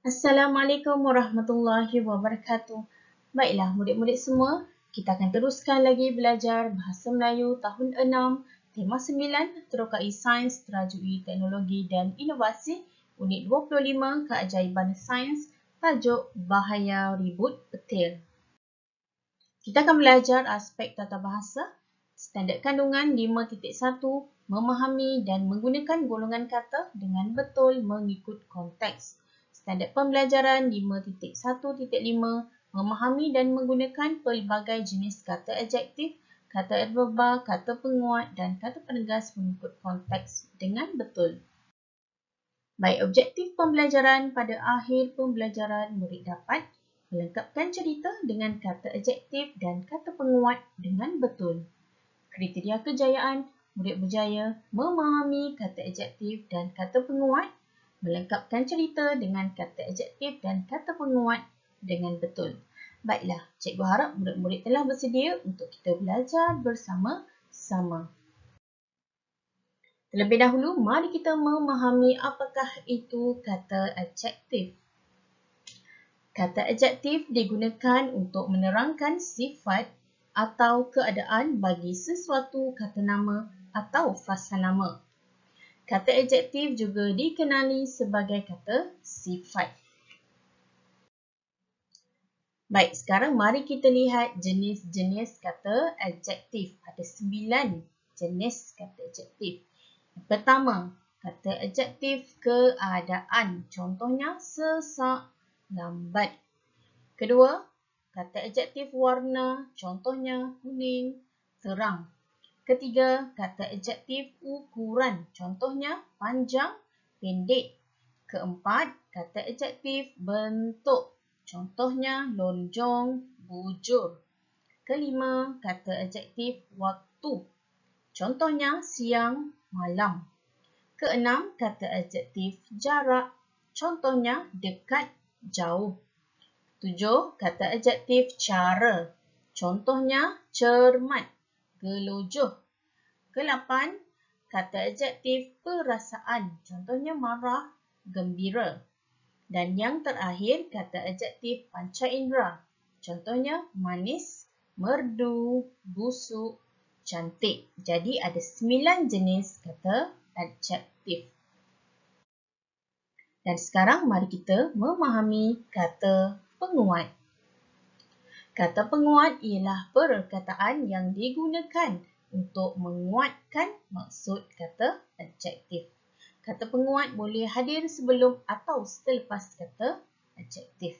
Assalamualaikum warahmatullahi wabarakatuh. Baiklah, murid-murid semua, kita akan teruskan lagi belajar Bahasa Melayu tahun 6, tema 9, Terokai Sains, Terajui Teknologi dan Inovasi, unit 25, Keajaiban Sains, tajuk Bahaya Ribut Petir. Kita akan belajar aspek tata bahasa, standard kandungan 5.1, memahami dan menggunakan golongan kata dengan betul mengikut konteks. Standard pembelajaran 5.1.5, memahami dan menggunakan pelbagai jenis kata adjektif, kata adverba, kata penguat dan kata penegas mengikut konteks dengan betul. Baik, objektif pembelajaran pada akhir pembelajaran murid dapat melengkapkan cerita dengan kata adjektif dan kata penguat dengan betul. Kriteria kejayaan, murid berjaya memahami kata adjektif dan kata penguat, melengkapkan cerita dengan kata adjektif dan kata penguat dengan betul. Baiklah, cikgu harap murid-murid telah bersedia untuk kita belajar bersama-sama. Terlebih dahulu, mari kita memahami apakah itu kata adjektif. Kata adjektif digunakan untuk menerangkan sifat atau keadaan bagi sesuatu kata nama atau fasa nama. Kata adjektif juga dikenali sebagai kata sifat. Baik, sekarang mari kita lihat jenis-jenis kata adjektif. Ada 9 jenis kata adjektif. Yang pertama, kata adjektif keadaan. Contohnya sesak, lambat. Kedua, kata adjektif warna. Contohnya kuning, terang. Ketiga, kata adjektif ukuran. Contohnya panjang, pendek. Keempat, kata adjektif bentuk. Contohnya lonjong, bujur. Kelima, kata adjektif waktu. Contohnya siang, malam. Keenam, kata adjektif jarak. Contohnya dekat, jauh. 7, kata adjektif cara. Contohnya cermat, gelojoh. Ke-8, kata adjektif perasaan. Contohnya marah, gembira. Dan yang terakhir, kata adjektif panca indera. Contohnya manis, merdu, busuk, cantik. Jadi ada 9 jenis kata adjektif. Dan sekarang mari kita memahami kata penguat. Kata penguat ialah perkataan yang digunakan untuk menguatkan maksud kata adjektif. Kata penguat boleh hadir sebelum atau selepas kata adjektif.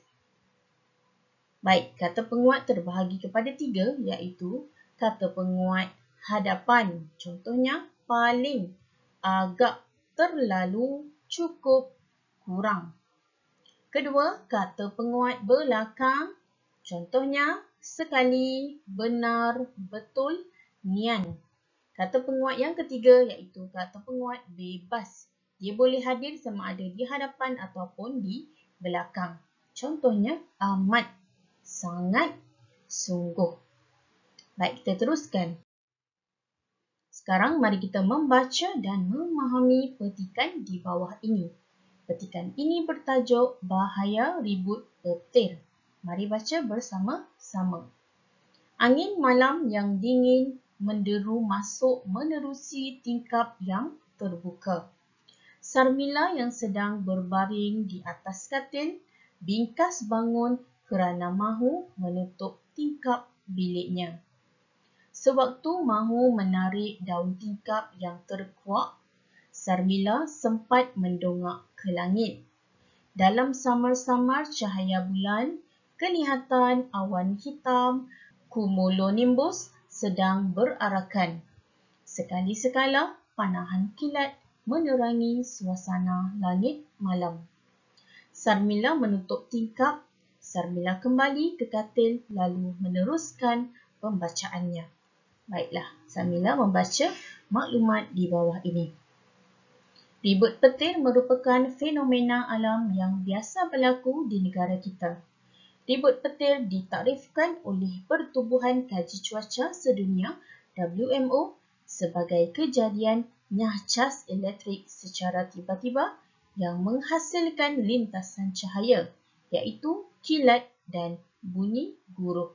Baik, kata penguat terbahagi kepada 3 iaitu kata penguat hadapan. Contohnya paling, agak, terlalu, cukup, kurang. Kedua, kata penguat belakang. Contohnya sekali, benar, betul, nian. Kata penguat yang ketiga iaitu kata penguat bebas. Dia boleh hadir sama ada di hadapan ataupun di belakang. Contohnya amat, sangat, sungguh. Baik, kita teruskan. Sekarang mari kita membaca dan memahami petikan di bawah ini. Petikan ini bertajuk Bahaya Ribut Petir. Mari baca bersama-sama. Angin malam yang dingin menderu masuk menerusi tingkap yang terbuka. Sarmila yang sedang berbaring di atas katil bingkas bangun kerana mahu menutup tingkap biliknya. Sewaktu mahu menarik daun tingkap yang terkuak, Sarmila sempat mendongak ke langit. Dalam samar-samar cahaya bulan, kelihatan awan hitam cumulonimbus sedang berarakan. Sekali-sekala panahan kilat menerangi suasana langit malam. Sarmila menutup tingkap. Sarmila kembali ke katil lalu meneruskan pembacaannya. Baiklah, Sarmila membaca maklumat di bawah ini. Ribut petir merupakan fenomena alam yang biasa berlaku di negara kita. Ribut petir ditaktifkan oleh Pertubuhan Kaji Cuaca Sedunia WMO sebagai kejadian nyahcas elektrik secara tiba-tiba yang menghasilkan lintasan cahaya, iaitu kilat dan bunyi guruh.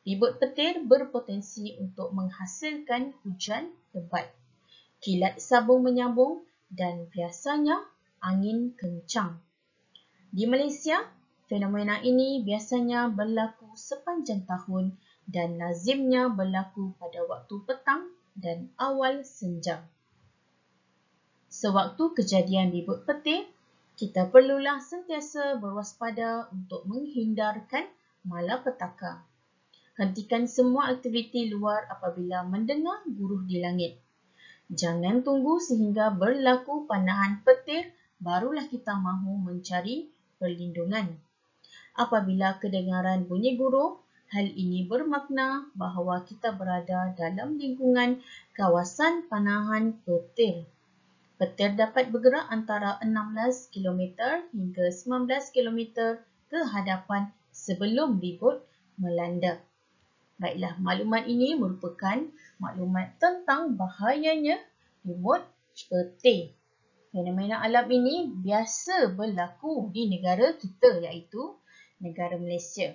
Ribut petir berpotensi untuk menghasilkan hujan lebat, kilat sabung menyambung dan biasanya angin kencang. Di Malaysia, fenomena ini biasanya berlaku sepanjang tahun dan lazimnya berlaku pada waktu petang dan awal senja. Sewaktu kejadian ribut petir, kita perlulah sentiasa berwaspada untuk menghindarkan malapetaka. Hentikan semua aktiviti luar apabila mendengar guruh di langit. Jangan tunggu sehingga berlaku panahan petir barulah kita mahu mencari perlindungan. Apabila kedengaran bunyi guruh, hal ini bermakna bahawa kita berada dalam lingkungan kawasan panahan petir. Petir dapat bergerak antara 16 km hingga 19 km ke hadapan sebelum ribut melanda. Baiklah, maklumat ini merupakan maklumat tentang bahayanya ribut petir. Fenomena alam ini biasa berlaku di negara kita, iaitu negara Malaysia.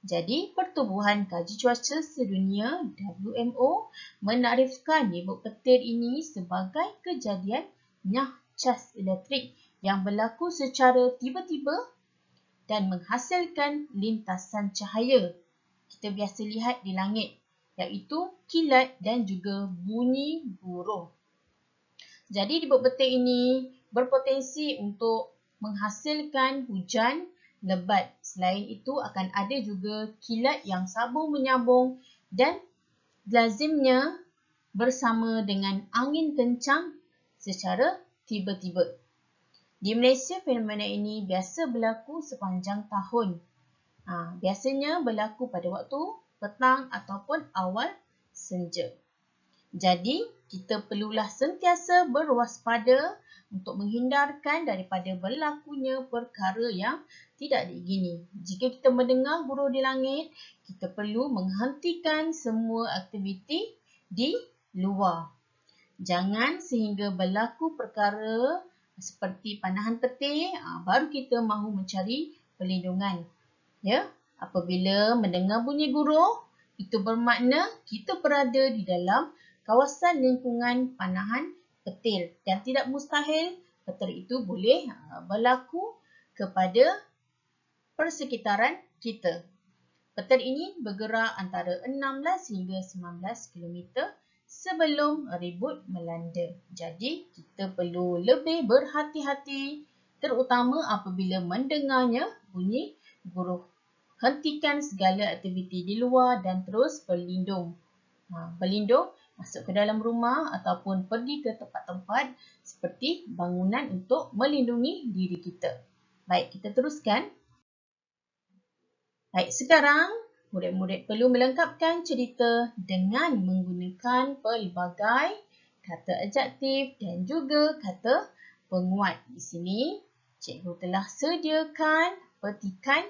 Jadi, Pertubuhan Kaji Cuaca Sedunia WMO menakrifkan ribut petir ini sebagai kejadian nyahcas elektrik yang berlaku secara tiba-tiba dan menghasilkan lintasan cahaya. Kita biasa lihat di langit, iaitu kilat dan juga bunyi guruh. Jadi ribut petir ini berpotensi untuk menghasilkan hujan lebat. Selain itu akan ada juga kilat yang sabung menyambung dan lazimnya bersama dengan angin kencang secara tiba-tiba. Di Malaysia, fenomena ini biasa berlaku sepanjang tahun. Biasanya berlaku pada waktu petang ataupun awal senja. Jadi, kita perlulah sentiasa berwaspada untuk menghindarkan daripada berlakunya perkara yang tidak diingini. Jika kita mendengar guruh di langit, kita perlu menghentikan semua aktiviti di luar. Jangan sehingga berlaku perkara seperti panahan petir, baru kita mahu mencari perlindungan. Ya, apabila mendengar bunyi guruh, itu bermakna kita berada di dalam kawasan lingkungan panahan petir dan tidak mustahil petir itu boleh berlaku kepada persekitaran kita. Petir ini bergerak antara 16 hingga 19 km sebelum ribut melanda. Jadi, kita perlu lebih berhati-hati terutama apabila mendengarnya bunyi guruh. Hentikan segala aktiviti di luar dan terus berlindung. Berlindung, masuk ke dalam rumah ataupun pergi ke tempat-tempat seperti bangunan untuk melindungi diri kita. Baik, kita teruskan. Baik, sekarang murid-murid perlu melengkapkan cerita dengan menggunakan pelbagai kata adjektif dan juga kata penguat. Di sini, cikgu telah sediakan petikan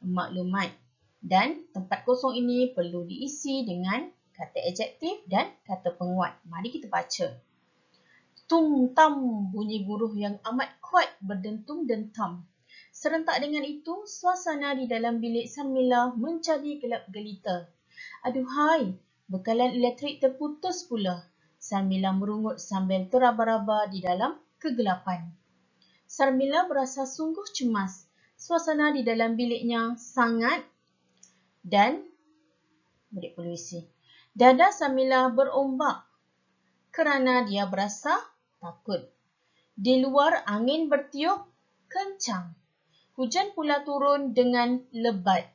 maklumat dan tempat kosong ini perlu diisi dengan kata adjektif dan kata penguat. Mari kita baca. Tum-tam, bunyi guruh yang amat kuat berdentum-dentam. Serentak dengan itu, suasana di dalam bilik Sarmila menjadi gelap gelita. Aduhai, bekalan elektrik terputus pula. Sarmila merungut sambil teraba-raba di dalam kegelapan. Sarmila berasa sungguh cemas. Suasana di dalam biliknya sangat dan murid perlu isi. Dada Sarmila berombak kerana dia berasa takut. Di luar angin bertiup kencang. Hujan pula turun dengan lebat.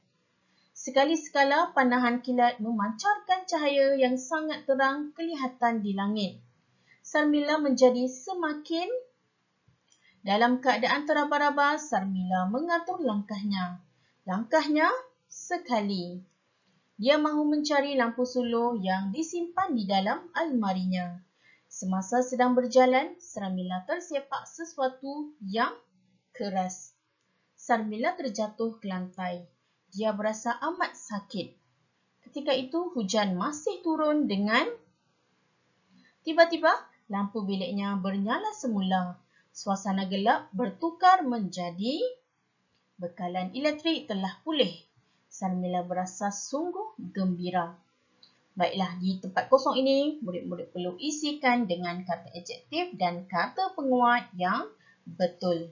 Sekali-sekala panahan kilat memancarkan cahaya yang sangat terang kelihatan di langit. Sarmila menjadi semakin dalam keadaan teraba-raba. Sarmila mengatur langkahnya. Langkahnya sekali. Dia mahu mencari lampu suluh yang disimpan di dalam almarinya. Semasa sedang berjalan, Sarmila tersepak sesuatu yang keras. Sarmila terjatuh ke lantai. Dia berasa amat sakit. Ketika itu, hujan masih turun dengan tiba-tiba lampu biliknya bernyala semula. Suasana gelap bertukar menjadi bekalan elektrik telah pulih. Sarmila berasa sungguh gembira. Baiklah, di tempat kosong ini, murid-murid perlu isikan dengan kata adjektif dan kata penguat yang betul.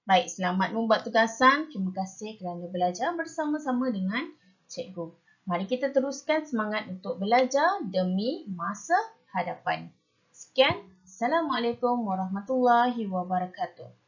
Baik, selamat membuat tugasan. Terima kasih kerana belajar bersama-sama dengan cikgu. Mari kita teruskan semangat untuk belajar demi masa hadapan. Sekian. Assalamualaikum warahmatullahi wabarakatuh.